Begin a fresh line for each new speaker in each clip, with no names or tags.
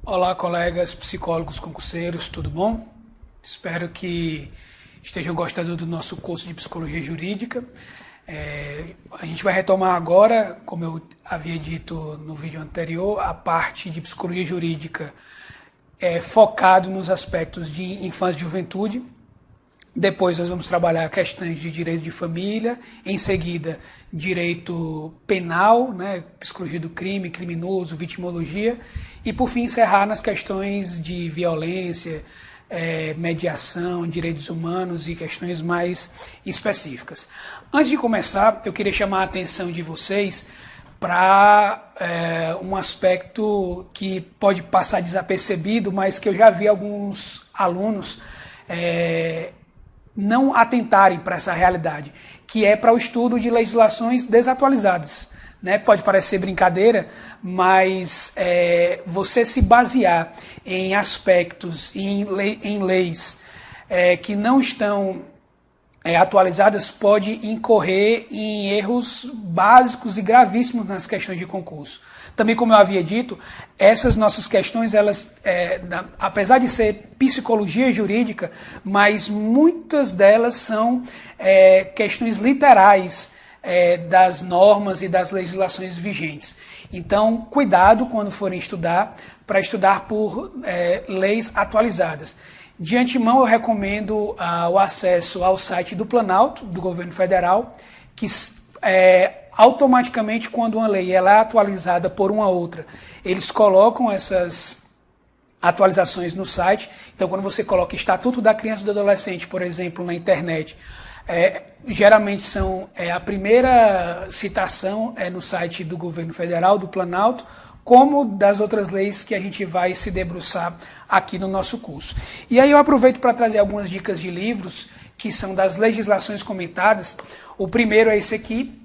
Olá, colegas psicólogos concurseiros, tudo bom? Espero que estejam gostando do nosso curso de Psicologia Jurídica. A gente vai retomar agora, como eu havia dito no vídeo anterior, a parte de Psicologia Jurídica focado nos aspectos de infância e juventude. Depois nós vamos trabalhar questões de direito de família, em seguida direito penal, psicologia do crime, criminoso, vitimologia, e por fim encerrar nas questões de violência, mediação, direitos humanos e questões mais específicas. Antes de começar, eu queria chamar a atenção de vocês para um aspecto que pode passar desapercebido, mas que eu já vi alguns alunos não atentarem para essa realidade, que é para o estudo de legislações desatualizadas. Pode parecer brincadeira, mas você se basear em aspectos, em leis que não estão atualizadas pode incorrer em erros básicos e gravíssimos nas questões de concurso. Também, como eu havia dito, essas nossas questões, elas, apesar de ser psicologia jurídica, mas muitas delas são questões literais das normas e das legislações vigentes. Então, cuidado quando forem estudar, para estudar por leis atualizadas. De antemão, eu recomendo o acesso ao site do Planalto, do Governo Federal, que automaticamente, quando uma lei ela é atualizada por uma outra, eles colocam essas atualizações no site. Então, quando você coloca Estatuto da Criança e do Adolescente, por exemplo, na internet, geralmente a primeira citação é no site do Governo Federal, do Planalto, como das outras leis que a gente vai se debruçar aqui no nosso curso. E aí eu aproveito para trazer algumas dicas de livros que são das legislações comentadas. O primeiro é esse aqui,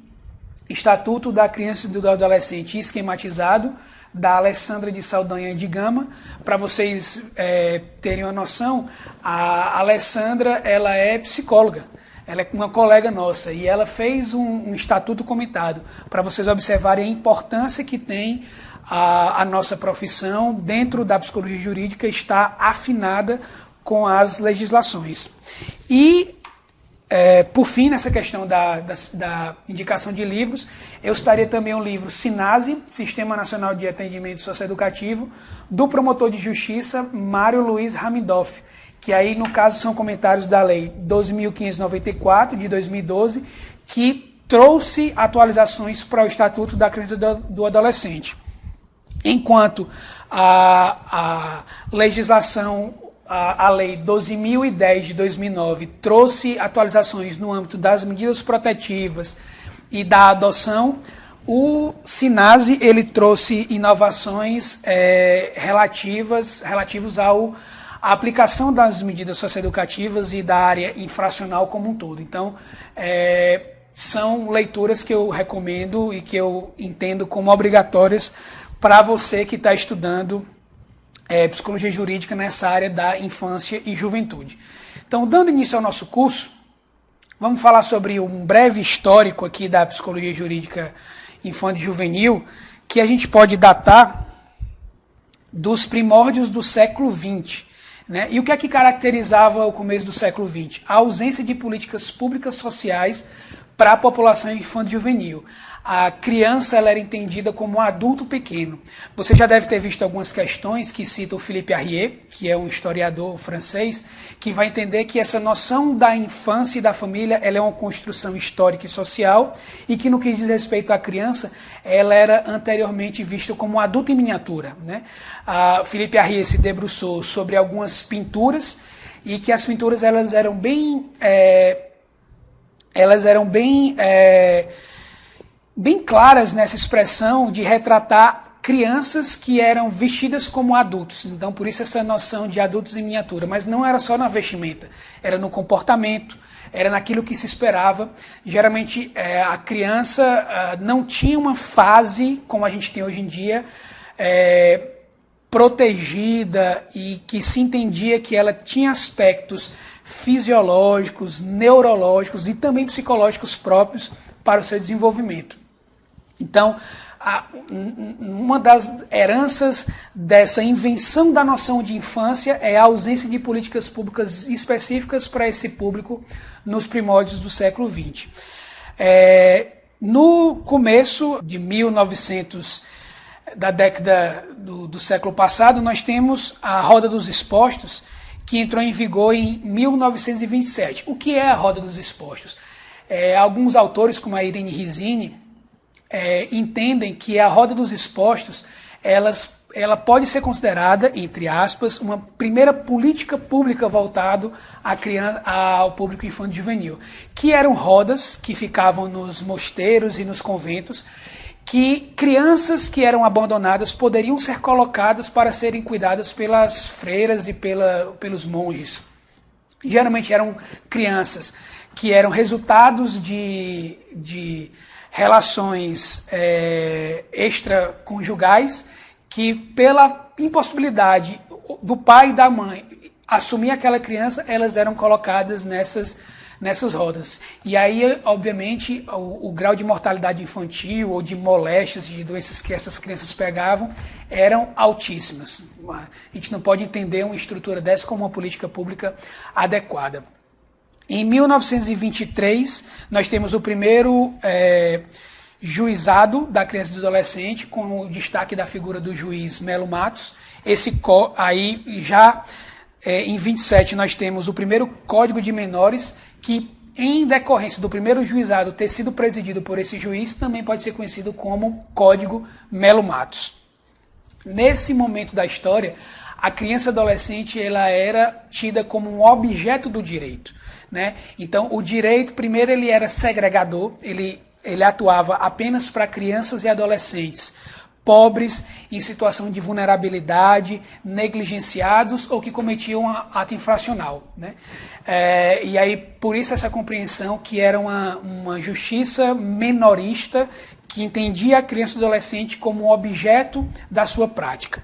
Estatuto da Criança e do Adolescente Esquematizado, da Alessandra de Saldanha de Gama. Para vocês terem uma noção, a Alessandra ela é psicóloga. Ela é uma colega nossa e ela fez um estatuto comentado para vocês observarem a importância que tem a nossa profissão dentro da psicologia jurídica, está afinada com as legislações. E, por fim, nessa questão da indicação de livros, eu estaria também o livro SINASE, Sistema Nacional de Atendimento Socioeducativo, do promotor de justiça Mário Luiz Ramidoff, que aí, no caso, são comentários da Lei 12.594, de 2012, que trouxe atualizações para o Estatuto da Criança e do Adolescente. Enquanto a legislação, a Lei 12.010, de 2009, trouxe atualizações no âmbito das medidas protetivas e da adoção, o SINASE ele trouxe inovações relativos à aplicação das medidas socioeducativas e da área infracional como um todo. Então, são leituras que eu recomendo e que eu entendo como obrigatórias para você que está estudando psicologia jurídica nessa área da infância e juventude. Então, dando início ao nosso curso, vamos falar sobre um breve histórico aqui da psicologia jurídica infantil e juvenil, que a gente pode datar dos primórdios do século XX. E o que é que caracterizava o começo do século XX? A ausência de políticas públicas sociais para a população infantil e juvenil. A criança ela era entendida como um adulto pequeno. Você já deve ter visto algumas questões que citam o Philippe Arriet, que é um historiador francês, que vai entender que essa noção da infância e da família ela é uma construção histórica e social e que no que diz respeito à criança, ela era anteriormente vista como um adulto em miniatura. Philippe Arriet se debruçou sobre algumas pinturas e que as pinturas elas eram bem claras nessa expressão de retratar crianças que eram vestidas como adultos. Então, por isso essa noção de adultos em miniatura. Mas não era só na vestimenta, era no comportamento, era naquilo que se esperava. Geralmente, a criança não tinha uma fase, como a gente tem hoje em dia, protegida e que se entendia que ela tinha aspectos fisiológicos, neurológicos e também psicológicos próprios para o seu desenvolvimento. Então, uma das heranças dessa invenção da noção de infância é a ausência de políticas públicas específicas para esse público nos primórdios do século XX. No começo de 1900, da década do século passado, nós temos a Roda dos Expostos, que entrou em vigor em 1927. O que é a Roda dos Expostos? Alguns autores, como a Irene Rizzini, entendem que a Roda dos Expostos ela pode ser considerada, entre aspas, uma primeira política pública voltada ao público infanto juvenil, que eram rodas que ficavam nos mosteiros e nos conventos, que crianças que eram abandonadas poderiam ser colocadas para serem cuidadas pelas freiras e pelos monges. Geralmente eram crianças que eram resultados de relações extraconjugais, que pela impossibilidade do pai e da mãe assumir aquela criança, elas eram colocadas nessas rodas. E aí, obviamente, o grau de mortalidade infantil ou de moléstias, de doenças que essas crianças pegavam, eram altíssimas. A gente não pode entender uma estrutura dessa como uma política pública adequada. Em 1923, nós temos o primeiro juizado da criança e do adolescente, com o destaque da figura do juiz Melo Matos. Aí já em 27 nós temos o primeiro Código de Menores, que em decorrência do primeiro juizado ter sido presidido por esse juiz, também pode ser conhecido como Código Melo Matos. Nesse momento da história, a criança e adolescente ela era tida como um objeto do direito, né? Então, o direito, primeiro, ele era segregador, ele atuava apenas para crianças e adolescentes pobres, em situação de vulnerabilidade, negligenciados ou que cometiam ato infracional, né? E aí, por isso essa compreensão que era uma justiça menorista que entendia a criança e o adolescente como um objeto da sua prática.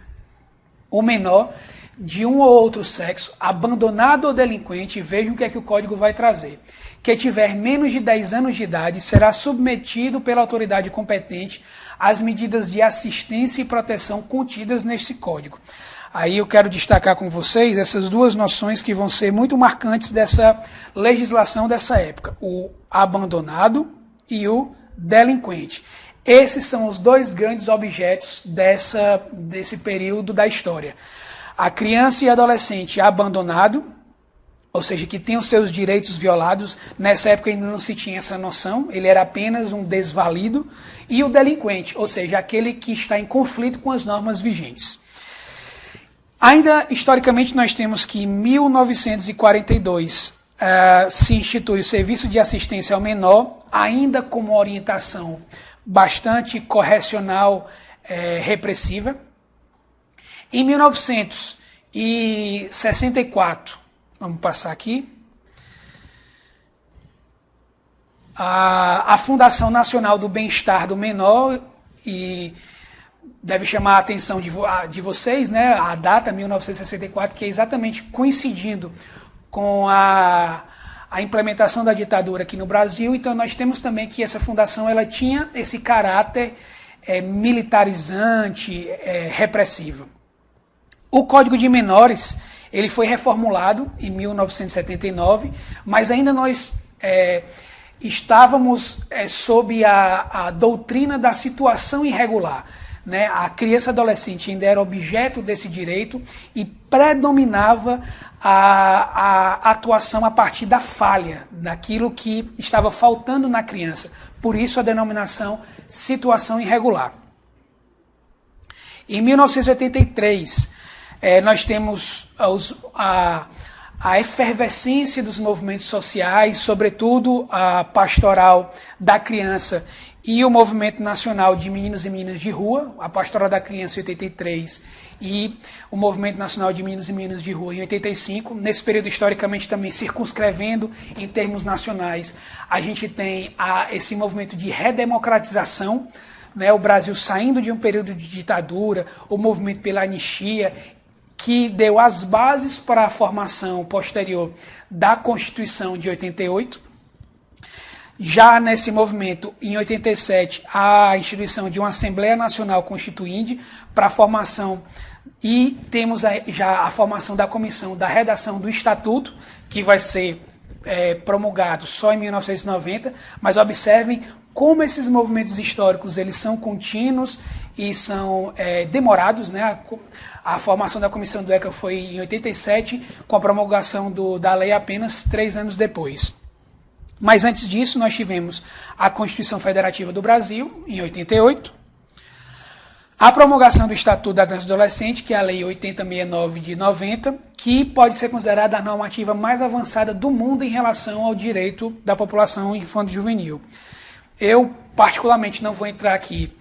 O menor, de um ou outro sexo, abandonado ou delinquente, vejam o que é que o Código vai trazer, que tiver menos de 10 anos de idade será submetido pela autoridade competente às medidas de assistência e proteção contidas neste Código. Aí eu quero destacar com vocês essas duas noções que vão ser muito marcantes dessa legislação dessa época, o abandonado e o delinquente. Esses são os dois grandes objetos desse período da história. A criança e adolescente abandonado, ou seja, que tem os seus direitos violados. Nessa época ainda não se tinha essa noção, ele era apenas um desvalido. E o delinquente, ou seja, aquele que está em conflito com as normas vigentes. Ainda historicamente nós temos que em 1942 se institui o Serviço de Assistência ao Menor, ainda com uma orientação bastante correcional, repressiva. Em 1964, vamos passar aqui, a Fundação Nacional do Bem-Estar do Menor, e deve chamar a atenção de vocês, né, a data 1964, que é exatamente coincidindo com a implementação da ditadura aqui no Brasil. Então nós temos também que essa fundação ela tinha esse caráter militarizante, repressivo. O Código de Menores ele foi reformulado em 1979, mas ainda nós estávamos sob a doutrina da situação irregular, né? A criança e adolescente ainda era objeto desse direito e predominava a atuação a partir da falha, daquilo que estava faltando na criança. Por isso a denominação situação irregular. Em 1983, nós temos a efervescência dos movimentos sociais, sobretudo a pastoral da criança e o movimento nacional de meninos e meninas de rua, a pastoral da criança em 83 e o movimento nacional de meninos e meninas de rua em 85. Nesse período, historicamente, também circunscrevendo em termos nacionais, a gente tem esse movimento de redemocratização, né, o Brasil saindo de um período de ditadura, o movimento pela anistia, que deu as bases para a formação posterior da Constituição de 88. Já nesse movimento, em 87, a instituição de uma Assembleia Nacional Constituinte para a formação, e temos já a formação da comissão da redação do Estatuto, que vai ser promulgado só em 1990, mas observem como esses movimentos históricos eles são contínuos e são demorados, né? A formação da comissão do ECA foi em 87, com a promulgação da lei apenas 3 anos depois. Mas antes disso, nós tivemos a Constituição Federativa do Brasil, em 88, a promulgação do Estatuto da Criança e do Adolescente, que é a Lei 8069 de 90, que pode ser considerada a normativa mais avançada do mundo em relação ao direito da população infanto-juvenil. Eu, particularmente, não vou entrar aqui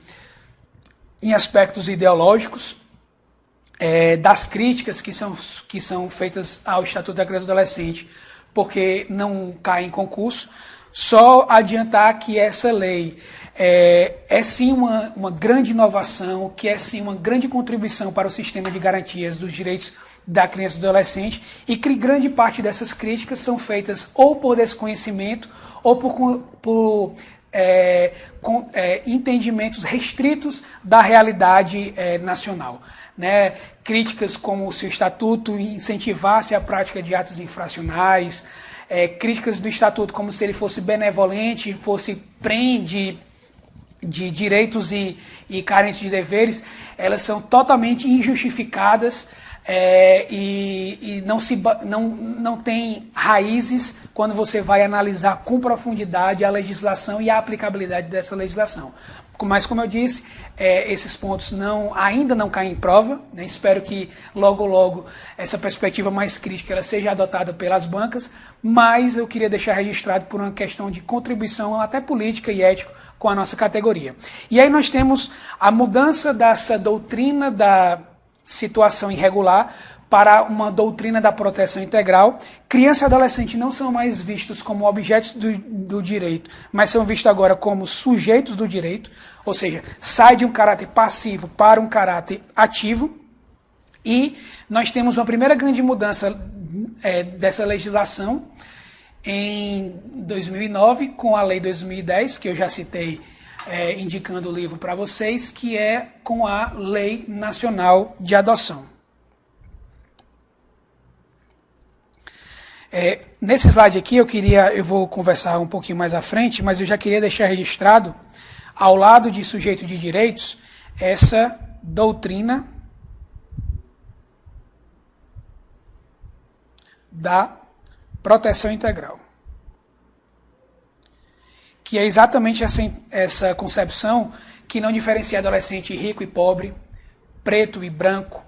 em aspectos ideológicos das críticas que são feitas ao Estatuto da Criança e do Adolescente, porque não cai em concurso. Só adiantar que essa lei é sim uma grande inovação, que é sim uma grande contribuição para o sistema de garantias dos direitos da criança e do adolescente, e que grande parte dessas críticas são feitas ou por desconhecimento ou por entendimentos restritos da realidade nacional. Né? Críticas como se o Estatuto incentivasse a prática de atos infracionais, críticas do Estatuto como se ele fosse benevolente, fosse prende de direitos e carentes de deveres, elas são totalmente injustificadas e não tem raízes quando você vai analisar com profundidade a legislação e a aplicabilidade dessa legislação. Mas, como eu disse, esses pontos ainda não caem em prova, né? Espero que logo essa perspectiva mais crítica ela seja adotada pelas bancas, mas eu queria deixar registrado por uma questão de contribuição até política e ética com a nossa categoria. E aí nós temos a mudança dessa doutrina da situação irregular para uma doutrina da proteção integral. Criança e adolescente não são mais vistos como objetos do direito, mas são vistos agora como sujeitos do direito, ou seja, sai de um caráter passivo para um caráter ativo. E nós temos uma primeira grande mudança dessa legislação em 2009, com a Lei 2010, que eu já citei indicando o livro para vocês, que é com a Lei Nacional de Adoção. Nesse slide aqui eu vou conversar um pouquinho mais à frente, mas eu já queria deixar registrado, ao lado de sujeito de direitos, essa doutrina da proteção integral, que é exatamente essa concepção que não diferencia adolescente rico e pobre, preto e branco.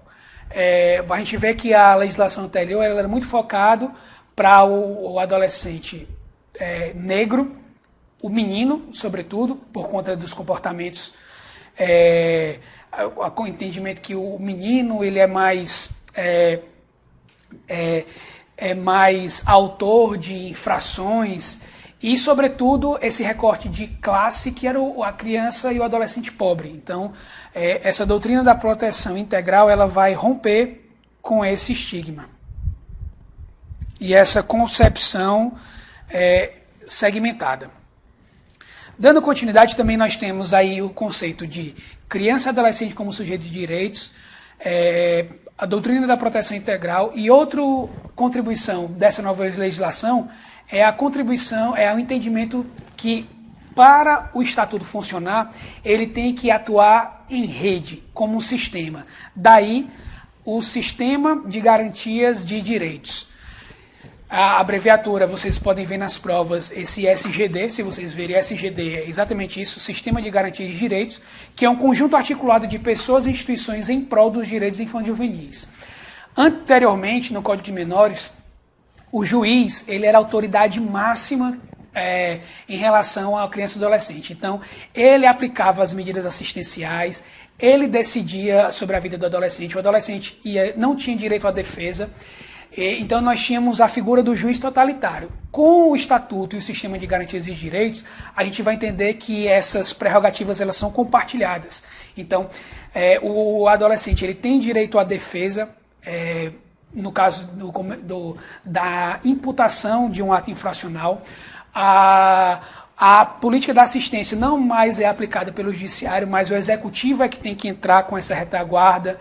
A gente vê que a legislação anterior ela era muito focada para o adolescente negro, o menino, sobretudo, por conta dos comportamentos, o entendimento que o menino ele é mais autor de infrações e, sobretudo, esse recorte de classe que era a criança e o adolescente pobre. Então, essa doutrina da proteção integral ela vai romper com esse estigma e essa concepção segmentada. Dando continuidade, também nós temos aí o conceito de criança e adolescente como sujeito de direitos, a doutrina da proteção integral, e outra contribuição dessa nova legislação é o entendimento que, para o Estatuto funcionar, ele tem que atuar em rede, como um sistema. Daí, o Sistema de Garantias de Direitos. A abreviatura, vocês podem ver nas provas esse SGD, se vocês verem, SGD é exatamente isso, Sistema de Garantia de Direitos, que é um conjunto articulado de pessoas e instituições em prol dos direitos infanto-juvenis. Anteriormente, no Código de Menores, o juiz ele era a autoridade máxima em relação à criança e adolescente. Então, ele aplicava as medidas assistenciais, ele decidia sobre a vida do adolescente, o adolescente não tinha direito à defesa. Então, nós tínhamos a figura do juiz totalitário. Com o Estatuto e o Sistema de Garantias de Direitos, a gente vai entender que essas prerrogativas elas são compartilhadas. Então, o adolescente ele tem direito à defesa, no caso da imputação de um ato infracional, a A política da assistência não mais é aplicada pelo judiciário, mas o executivo é que tem que entrar com essa retaguarda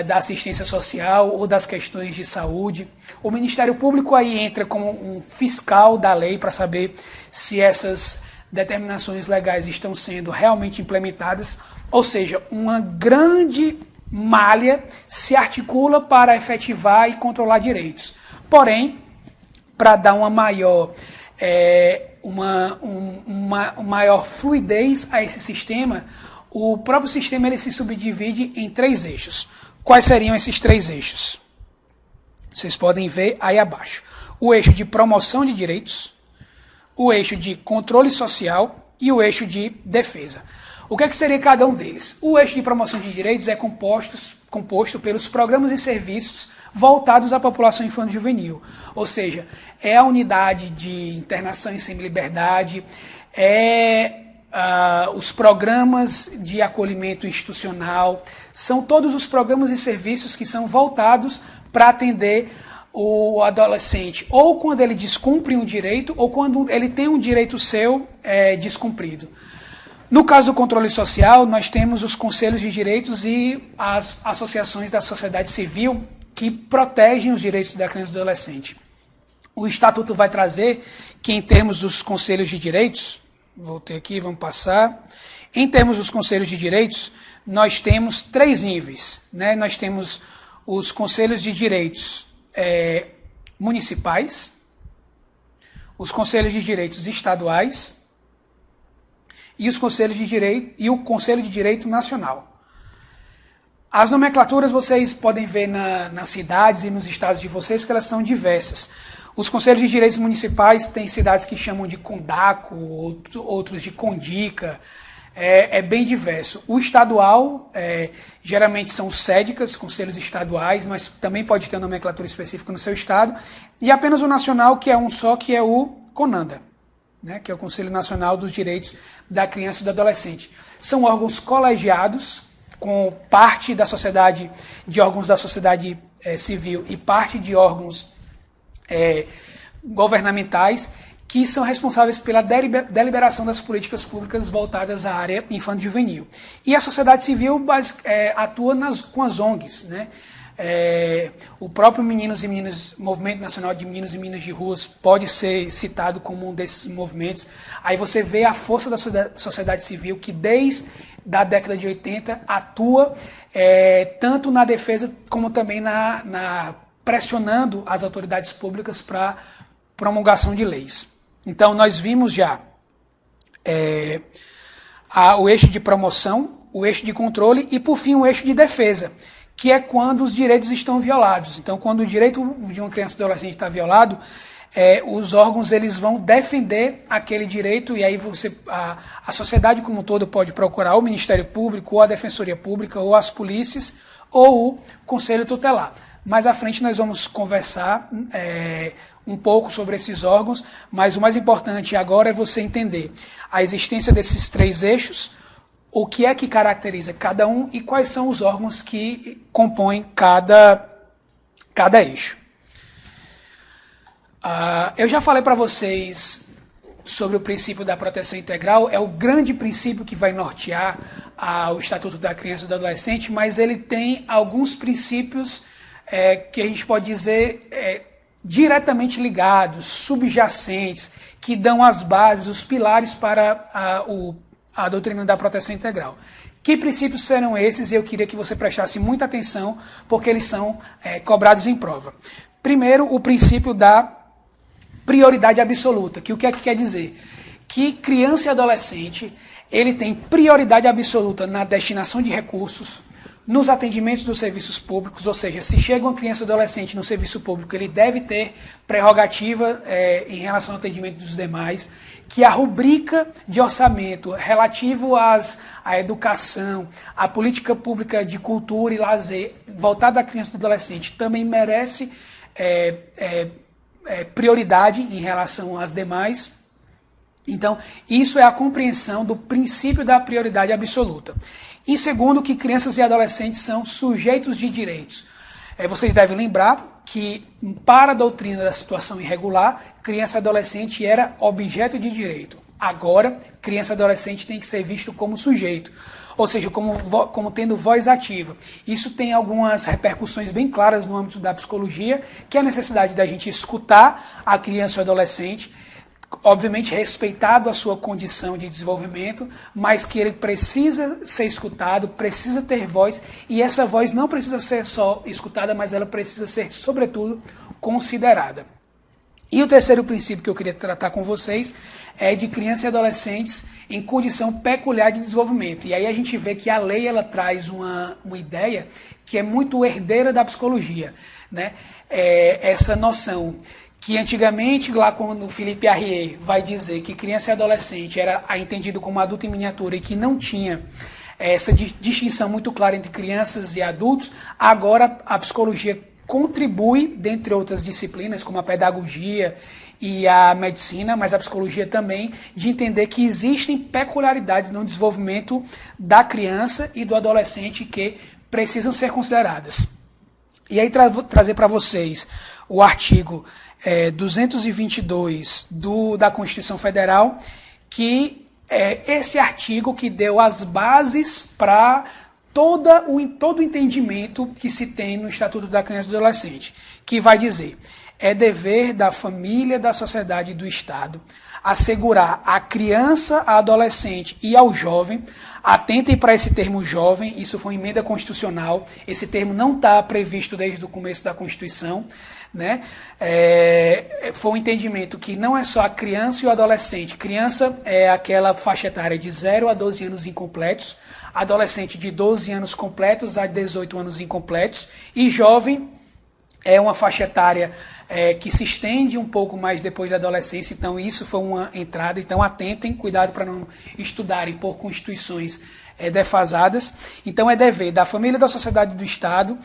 da assistência social ou das questões de saúde. O Ministério Público aí entra como um fiscal da lei para saber se essas determinações legais estão sendo realmente implementadas, ou seja, uma grande malha se articula para efetivar e controlar direitos. Porém, para dar uma maior maior fluidez a esse sistema, o próprio sistema ele se subdivide em 3 eixos. Quais seriam esses 3 eixos? Vocês podem ver aí abaixo. O eixo de promoção de direitos, o eixo de controle social e o eixo de defesa. O que seria cada um deles? O eixo de promoção de direitos é composto pelos programas e serviços voltados à população infanto-juvenil. Ou seja, é a unidade de internação em semi-liberdade, os programas de acolhimento institucional, são todos os programas e serviços que são voltados para atender o adolescente, ou quando ele descumpre um direito, ou quando ele tem um direito seu descumprido. No caso do controle social, nós temos os conselhos de direitos e as associações da sociedade civil que protegem os direitos da criança e do adolescente. O Estatuto vai trazer que, em termos dos conselhos de direitos, voltei aqui, vamos passar. Em termos dos conselhos de direitos, nós temos 3 níveis. Né? Nós temos os conselhos de direitos municipais, os conselhos de direitos estaduais e os conselhos de direito e o Conselho de Direito Nacional. As nomenclaturas vocês podem ver nas cidades e nos estados de vocês que elas são diversas. Os conselhos de direitos municipais têm cidades que chamam de Condaco, outros de Condica, é bem diverso. O estadual, geralmente são SEDICAS, conselhos estaduais, mas também pode ter uma nomenclatura específica no seu estado, e apenas o nacional, que é um só, que é o CONANDA, né, que é o Conselho Nacional dos Direitos da Criança e do Adolescente. São órgãos colegiados, com parte da sociedade, de órgãos da sociedade civil e parte de órgãos governamentais, que são responsáveis pela deliberação das políticas públicas voltadas à área infanto-juvenil. E a sociedade civil atua com as ONGs, né? O próprio Movimento Nacional de Meninos e Meninas de Ruas pode ser citado como um desses movimentos. Aí você vê a força da sociedade civil que desde a década de 80 atua tanto na defesa como também pressionando as autoridades públicas para promulgação de leis. Então nós vimos já o eixo de promoção, o eixo de controle e, por fim, o eixo de defesa, que é quando os direitos estão violados. Então, quando o direito de uma criança e adolescente está violado, os órgãos eles vão defender aquele direito, e aí a sociedade como um todo pode procurar o Ministério Público, ou a Defensoria Pública, ou as polícias, ou o Conselho Tutelar. Mais à frente nós vamos conversar um pouco sobre esses órgãos, mas o mais importante agora é você entender a existência desses 3 eixos, o que é que caracteriza cada um e quais são os órgãos que compõem cada eixo. Eu já falei para vocês sobre o princípio da proteção integral, é o grande princípio que vai nortear o Estatuto da Criança e do Adolescente, mas ele tem alguns princípios que a gente pode dizer diretamente ligados, subjacentes, que dão as bases, os pilares para a doutrina da proteção integral. Que princípios serão esses? Eu queria que você prestasse muita atenção, porque eles são cobrados em prova. Primeiro, o princípio da prioridade absoluta, que o que é que quer dizer? Que criança e adolescente, ele tem prioridade absoluta na destinação de recursos, nos atendimentos dos serviços públicos, ou seja, se chega uma criança ou adolescente no serviço público, ele deve ter prerrogativa em relação ao atendimento dos demais, que a rubrica de orçamento relativo à educação, à política pública de cultura e lazer voltada à criança e adolescente também merece prioridade em relação às demais. Então, isso é a compreensão do princípio da prioridade absoluta. E segundo, que crianças e adolescentes são sujeitos de direitos. Vocês devem lembrar que, para a doutrina da situação irregular, criança e adolescente era objeto de direito. Agora, criança e adolescente tem que ser visto como sujeito, ou seja, como tendo voz ativa. Isso tem algumas repercussões bem claras no âmbito da psicologia, que é a necessidade da gente escutar a criança ou adolescente, obviamente respeitado a sua condição de desenvolvimento, mas que ele precisa ser escutado, precisa ter voz, e essa voz não precisa ser só escutada, mas ela precisa ser, sobretudo, considerada. E o terceiro princípio que eu queria tratar com vocês é de crianças e adolescentes em condição peculiar de desenvolvimento. E aí a gente vê que a lei ela traz uma ideia que é muito herdeira da psicologia, né? Essa noção que antigamente, lá quando o Philippe Arrier vai dizer que criança e adolescente era entendido como adulto em miniatura e que não tinha essa distinção muito clara entre crianças e adultos, agora a psicologia contribui, dentre outras disciplinas, como a pedagogia e a medicina, mas a psicologia também, de entender que existem peculiaridades no desenvolvimento da criança e do adolescente que precisam ser consideradas. E aí trazer para vocês o artigo 222 da Constituição Federal, que é esse artigo que deu as bases para todo o entendimento que se tem no Estatuto da Criança e do Adolescente, que vai dizer: é dever da família, da sociedade e do Estado assegurar à criança, à adolescente e ao jovem. Atentem para esse termo jovem, isso foi uma emenda constitucional, esse termo não está previsto desde o começo da Constituição, né? Foi um entendimento que não é só a criança e o adolescente. Criança é aquela faixa etária de 0 a 12 anos incompletos, adolescente de 12 anos completos a 18 anos incompletos, e jovem é uma faixa etária que se estende um pouco mais depois da adolescência. Então isso foi uma entrada. Então atentem, cuidado para não estudarem por constituições defasadas. Então é dever da família, da sociedade e do Estado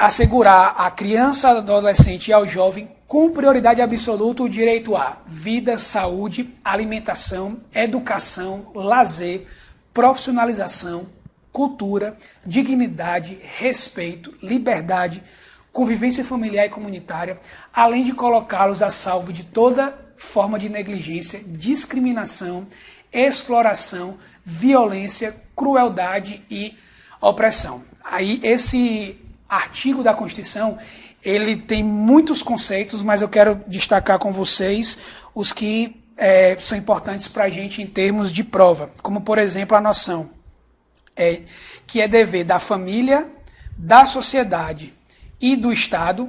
assegurar à criança, ao adolescente e ao jovem com prioridade absoluta o direito à vida, saúde, alimentação, educação, lazer, profissionalização, cultura, dignidade, respeito, liberdade, convivência familiar e comunitária, além de colocá-los a salvo de toda forma de negligência, discriminação, exploração, violência, crueldade e opressão. Aí esse artigo da Constituição, ele tem muitos conceitos, mas eu quero destacar com vocês os que são importantes para a gente em termos de prova, como por exemplo a noção que é dever da família, da sociedade e do Estado,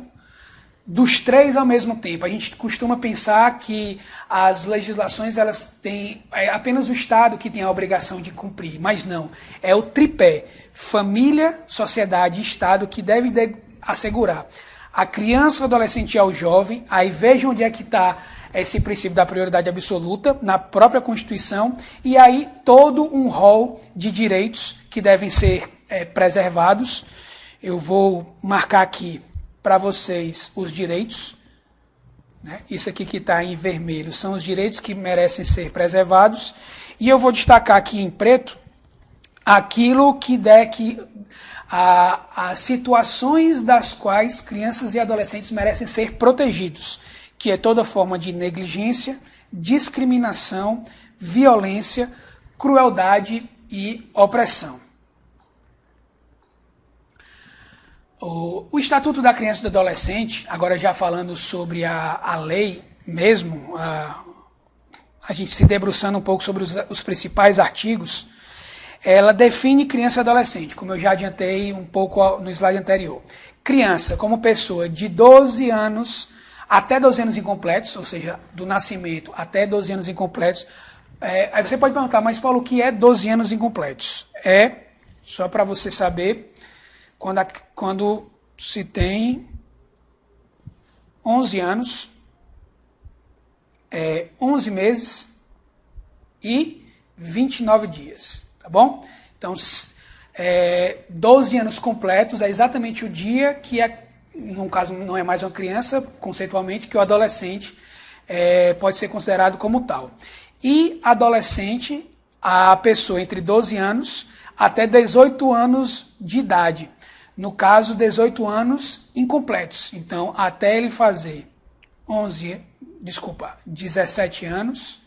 dos três ao mesmo tempo. A gente costuma pensar que as legislações elas têm apenas o Estado que tem a obrigação de cumprir, mas não. É o tripé, família, sociedade e Estado, que deve assegurar a criança, o adolescente e ao jovem. Aí veja onde é que está esse princípio da prioridade absoluta, na própria Constituição, e aí todo um rol de direitos que devem ser preservados. Eu vou marcar aqui para vocês os direitos, né? Isso aqui que está em vermelho são os direitos que merecem ser preservados, e eu vou destacar aqui em preto aquilo que der que as situações das quais crianças e adolescentes merecem ser protegidos, que é toda forma de negligência, discriminação, violência, crueldade e opressão. O Estatuto da Criança e do Adolescente, agora já falando sobre a lei mesmo, a gente se debruçando um pouco sobre os principais artigos, ela define criança e adolescente, como eu já adiantei um pouco no slide anterior. Criança como pessoa de 12 anos até 12 anos incompletos, ou seja, do nascimento até 12 anos incompletos. Aí você pode perguntar, mas Paulo, o que é 12 anos incompletos? Só para você saber, quando se tem 11 anos, 11 meses e 29 dias, tá bom? Então, 12 anos completos é exatamente o dia que, no caso não é mais uma criança, conceitualmente, que o adolescente pode ser considerado como tal. E adolescente, a pessoa entre 12 anos até 18 anos de idade. No caso, 18 anos incompletos. Então, até ele fazer 17 anos,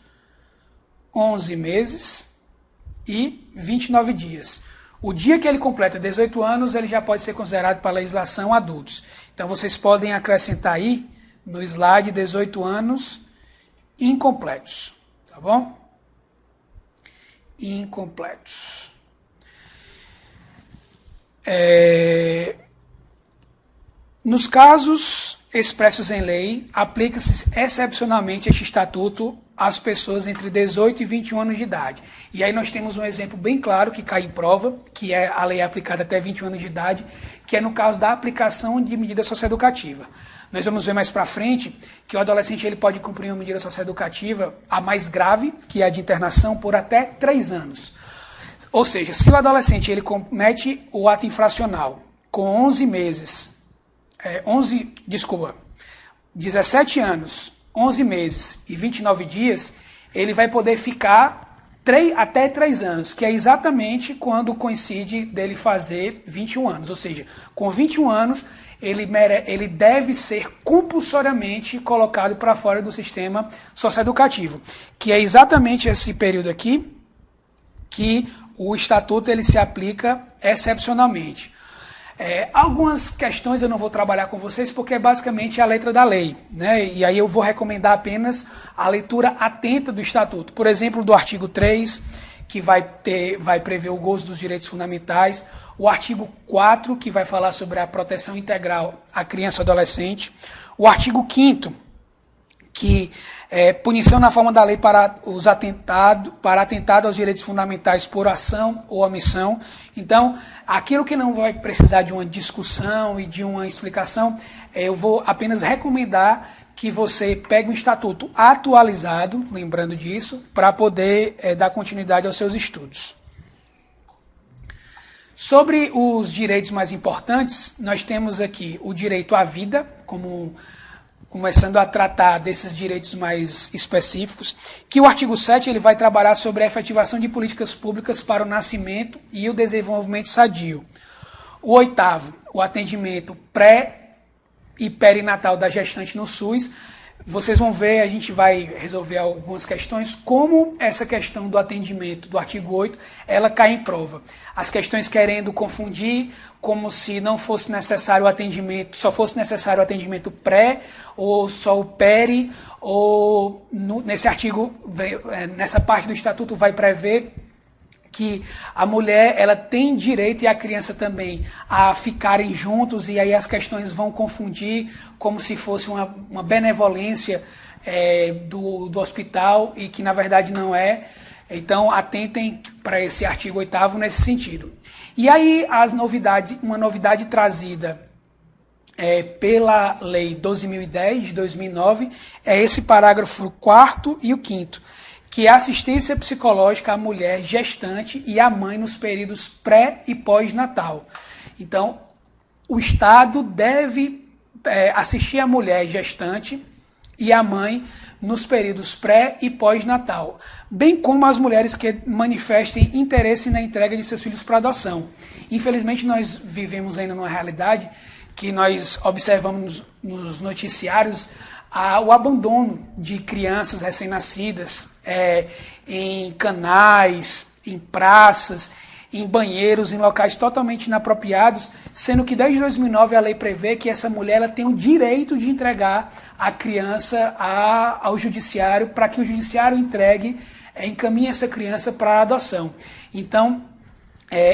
11 meses e 29 dias. O dia que ele completa 18 anos, ele já pode ser considerado para a legislação adultos. Então, vocês podem acrescentar aí, no slide, 18 anos incompletos. Tá bom? Incompletos. Nos casos expressos em lei, aplica-se excepcionalmente este estatuto às pessoas entre 18 e 21 anos de idade. E aí nós temos um exemplo bem claro que cai em prova, que é a lei aplicada até 21 anos de idade, que é no caso da aplicação de medida socioeducativa. Nós vamos ver mais para frente que o adolescente ele pode cumprir uma medida socioeducativa, a mais grave, que é a de internação, por até 3 anos. Ou seja, se o adolescente ele comete o ato infracional com 11 meses, 17 anos, 11 meses e 29 dias, ele vai poder ficar até 3 anos, que é exatamente quando coincide dele fazer 21 anos. Ou seja, com 21 anos, ele deve ser compulsoriamente colocado para fora do sistema socioeducativo, que é exatamente esse período aqui que o estatuto ele se aplica excepcionalmente. Algumas questões eu não vou trabalhar com vocês porque é basicamente a letra da lei, né? E aí eu vou recomendar apenas a leitura atenta do estatuto. Por exemplo, do artigo 3, que vai prever o gozo dos direitos fundamentais, o artigo 4, que vai falar sobre a proteção integral à criança e adolescente, o artigo 5º, que punição na forma da lei para atentado aos direitos fundamentais por ação ou omissão. Então, aquilo que não vai precisar de uma discussão e de uma explicação, eu vou apenas recomendar que você pegue um estatuto atualizado, lembrando disso, para poder dar continuidade aos seus estudos. Sobre os direitos mais importantes, nós temos aqui o direito à vida, começando a tratar desses direitos mais específicos, que o artigo 7 ele vai trabalhar sobre a efetivação de políticas públicas para o nascimento e o desenvolvimento sadio. O 8º, o atendimento pré e perinatal da gestante no SUS. Vocês vão ver, a gente vai resolver algumas questões, como essa questão do atendimento do artigo 8, ela cai em prova. As questões querendo confundir como se não fosse necessário o atendimento, só fosse necessário o atendimento pré, ou só o peri, ou nesse artigo, nessa parte do estatuto vai prever que a mulher ela tem direito e a criança também a ficarem juntos, e aí as questões vão confundir como se fosse uma benevolência do hospital, e que na verdade não é. Então atentem para esse artigo 8º nesse sentido. E aí uma novidade trazida pela Lei 12.010 de 2009 é esse parágrafo 4º e o 5º, que é a assistência psicológica à mulher gestante e à mãe nos períodos pré e pós-natal. Então, o Estado deve assistir a mulher gestante e a mãe nos períodos pré e pós-natal, bem como as mulheres que manifestem interesse na entrega de seus filhos para adoção. Infelizmente, nós vivemos ainda numa realidade que nós observamos nos noticiários o abandono de crianças recém-nascidas em canais, em praças, em banheiros, em locais totalmente inapropriados, sendo que desde 2009 a lei prevê que essa mulher ela tem o direito de entregar a criança ao judiciário, para que o judiciário encaminhe essa criança para a adoção. Então,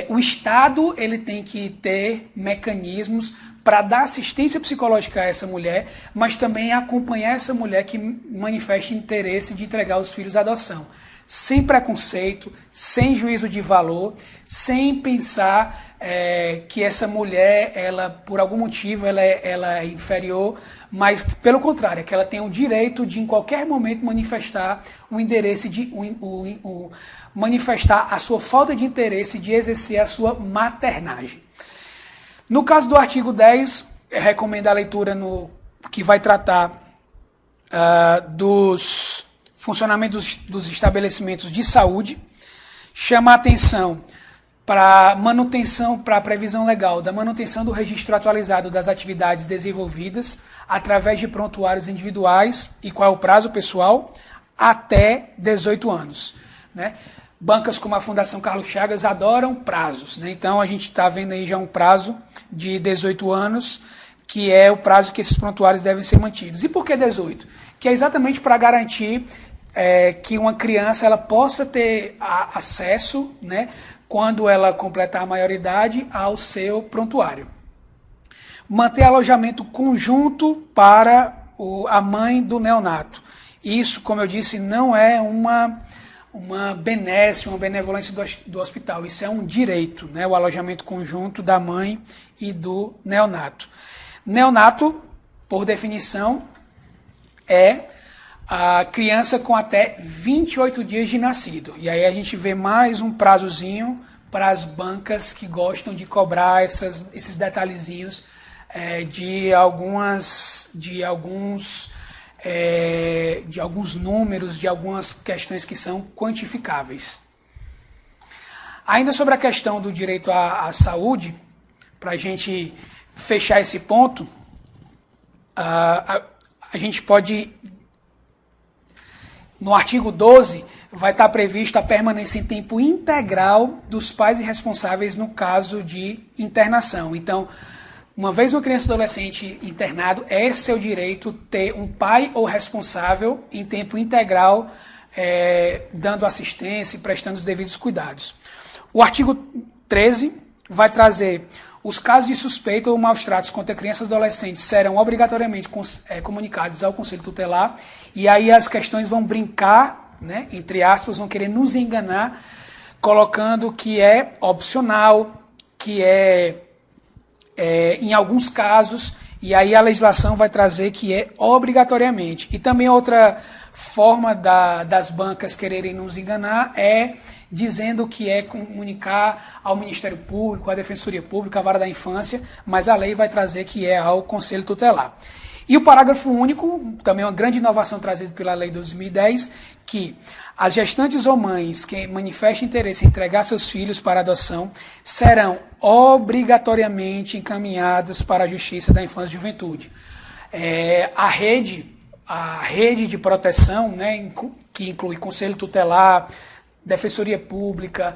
o Estado ele tem que ter mecanismos para dar assistência psicológica a essa mulher, mas também acompanhar essa mulher que manifeste interesse de entregar os filhos à adoção. Sem preconceito, sem juízo de valor, sem pensar que essa mulher, ela por algum motivo, ela é inferior, mas pelo contrário, que ela tem o direito de em qualquer momento manifestar o interesse manifestar a sua falta de interesse de exercer a sua maternagem. No caso do artigo 10, recomendo a leitura que vai tratar dos funcionamentos dos estabelecimentos de saúde, chama a atenção para a previsão legal da manutenção do registro atualizado das atividades desenvolvidas através de prontuários individuais e qual é o prazo pessoal, até 18 anos. né? Bancas como a Fundação Carlos Chagas adoram prazos, né? Então a gente está vendo aí já um prazo de 18 anos, que é o prazo que esses prontuários devem ser mantidos. E por que 18? Que é exatamente para garantir que uma criança ela possa ter acesso, né, quando ela completar a maioridade, ao seu prontuário. Manter alojamento conjunto para a mãe do neonato. Isso, como eu disse, não é uma benesse, uma benevolência do hospital. Isso é um direito, né? O alojamento conjunto da mãe e do neonato. Neonato, por definição, é a criança com até 28 dias de nascido. E aí a gente vê mais um prazozinho para as bancas que gostam de cobrar esses detalhezinhos de alguns números, de algumas questões que são quantificáveis. Ainda sobre a questão do direito à saúde, para a gente fechar esse ponto, a gente pode, no artigo 12, vai estar prevista a permanência em tempo integral dos pais e responsáveis no caso de internação. Então, uma vez uma criança ou adolescente internado, é seu direito ter um pai ou responsável em tempo integral, dando assistência e prestando os devidos cuidados. O artigo 13 vai trazer os casos de suspeita ou maus tratos contra crianças e adolescentes serão obrigatoriamente comunicados ao Conselho Tutelar, e aí as questões vão brincar, né, entre aspas, vão querer nos enganar, colocando que é opcional, que em alguns casos, e aí a legislação vai trazer que é obrigatoriamente. E também outra forma das bancas quererem nos enganar é dizendo que é comunicar ao Ministério Público, à Defensoria Pública, à Vara da Infância, mas a lei vai trazer que é ao Conselho Tutelar. E o parágrafo único, também uma grande inovação trazida pela Lei 2010, que as gestantes ou mães que manifestem interesse em entregar seus filhos para adoção serão obrigatoriamente encaminhadas para a Justiça da Infância e Juventude. A rede de proteção, né, que inclui Conselho Tutelar, Defensoria Pública,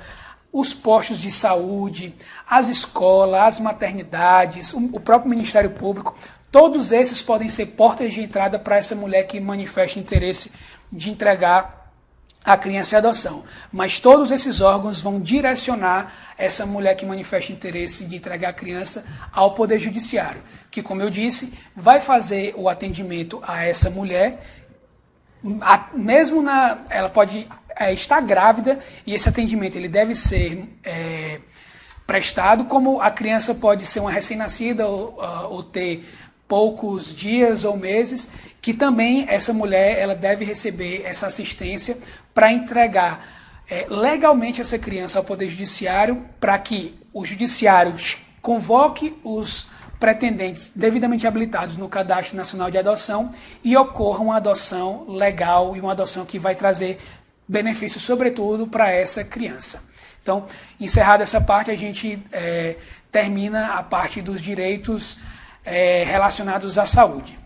os postos de saúde, as escolas, as maternidades, o próprio Ministério Público, todos esses podem ser portas de entrada para essa mulher que manifesta interesse de entregar a criança em adoção. Mas todos esses órgãos vão direcionar essa mulher que manifesta interesse de entregar a criança ao Poder Judiciário, que, como eu disse, vai fazer o atendimento a essa mulher, ela pode estar grávida, e esse atendimento ele deve ser prestado, como a criança pode ser uma recém-nascida ou ter poucos dias ou meses, que também essa mulher ela deve receber essa assistência para entregar legalmente essa criança ao Poder Judiciário, para que o Judiciário convoque os pretendentes devidamente habilitados no Cadastro Nacional de Adoção e ocorra uma adoção legal e uma adoção que vai trazer benefícios, sobretudo, para essa criança. Então, encerrada essa parte, a gente termina a parte dos direitos relacionados à saúde.